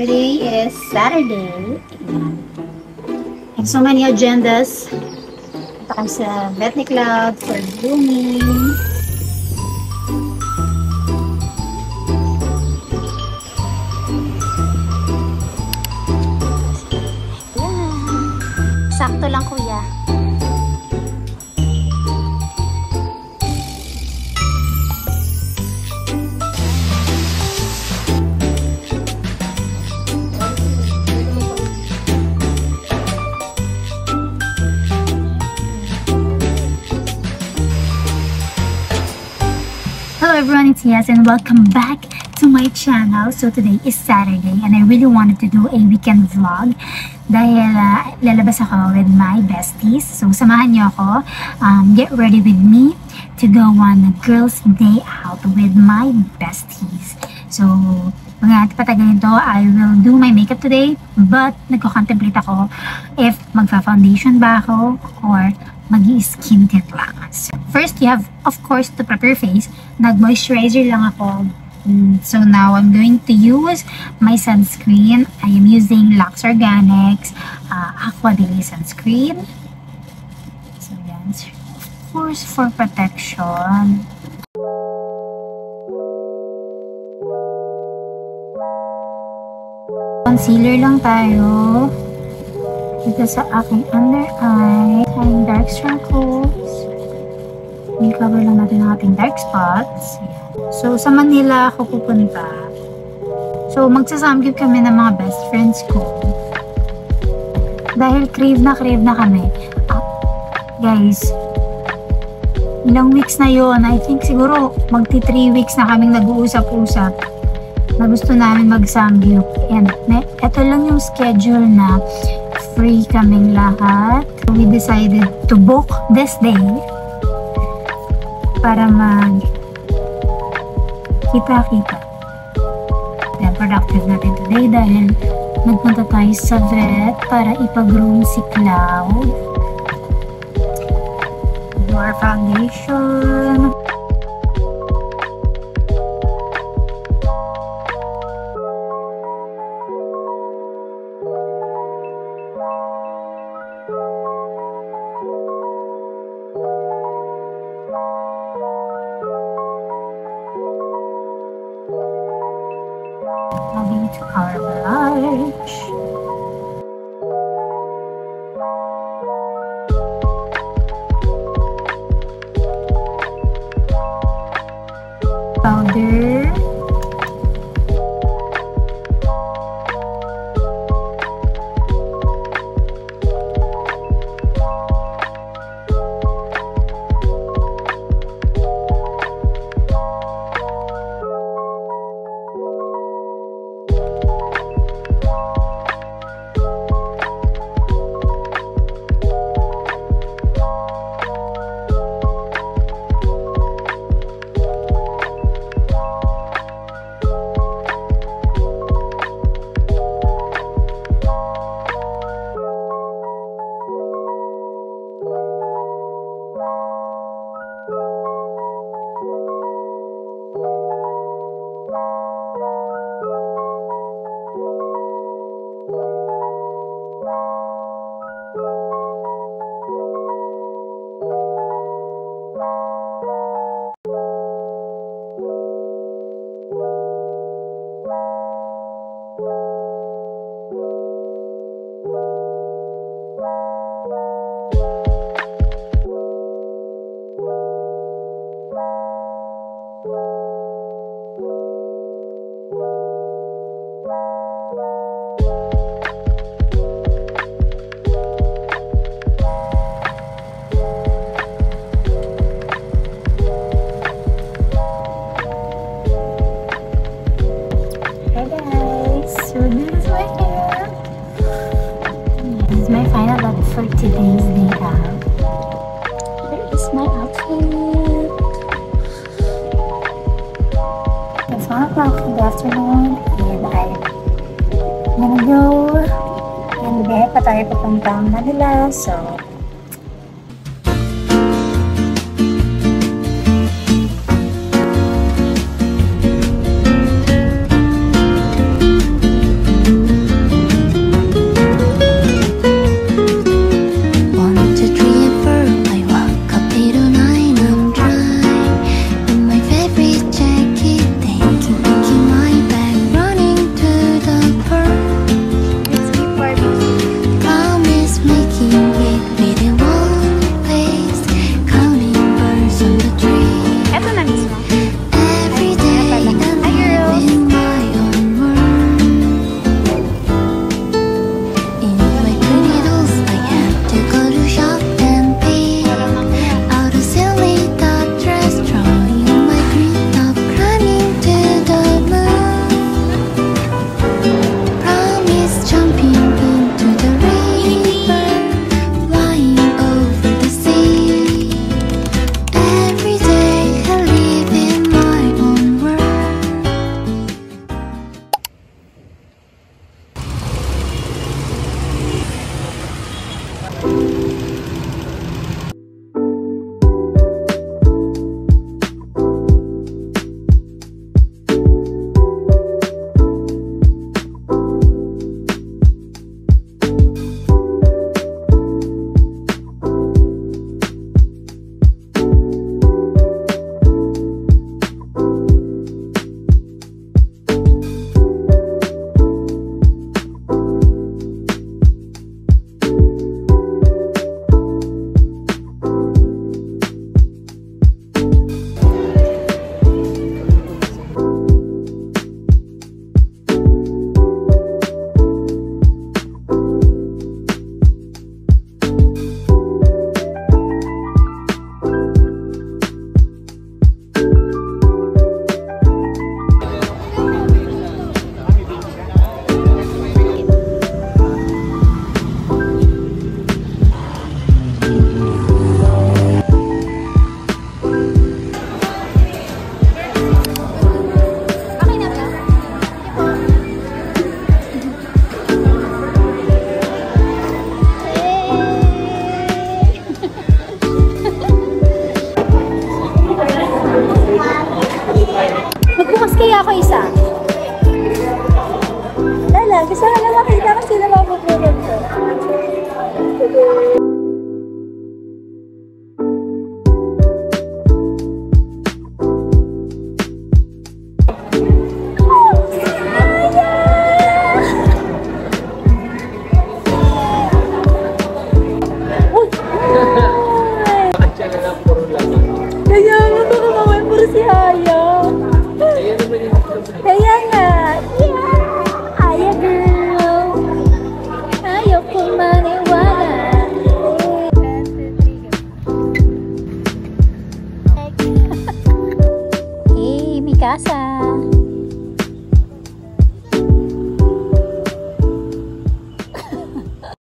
Today is Saturday. I have so many agendas. Punta kami sa Bethany Cloud for grooming. Sakto lang, kuya. Hello everyone, it's Yas and welcome back to my channel. So today is Saturday and I really wanted to do a weekend vlog dahil lalabas ako with my besties. So samahan niyo ako, get ready with me to go on a girls day out with my besties. So mga patagalin to, I will do my makeup today, but nagko-contemplate ako if magfa-foundation ba ako or mag-i-skincare lang. So, first, you have, of course, to prepare your face. Nag-moisturizer lang ako. So now, I'm going to use my sunscreen. I am using Lux Organics Aqua Daily Sunscreen. So, yan. Of course, for protection. Concealer lang tayo. Dito sa aking under eye, aking dark circles. I-cover lang natin ang ating dark spots. So, sa Manila ako pupunta. So, magsasamgyup kami ng mga best friends ko. Dahil crave na kami. Guys, ilang weeks na yon. I think siguro magti 3 weeks na kaming nag-uusap-usap na gusto namin mag-samgyup. And ito lang yung schedule na free kaming lahat. We decided to book this day para kita-kita. Then, productive natin today dahil nagpunta tayo sa vet para ipag-groom si Cloud. Do our foundation. Moving to our blush. Powder. For today's day out. Here is my outfit. It's 1 o'clock in the afternoon and I'm gonna go and biyahe pa tayo papuntang Manila. So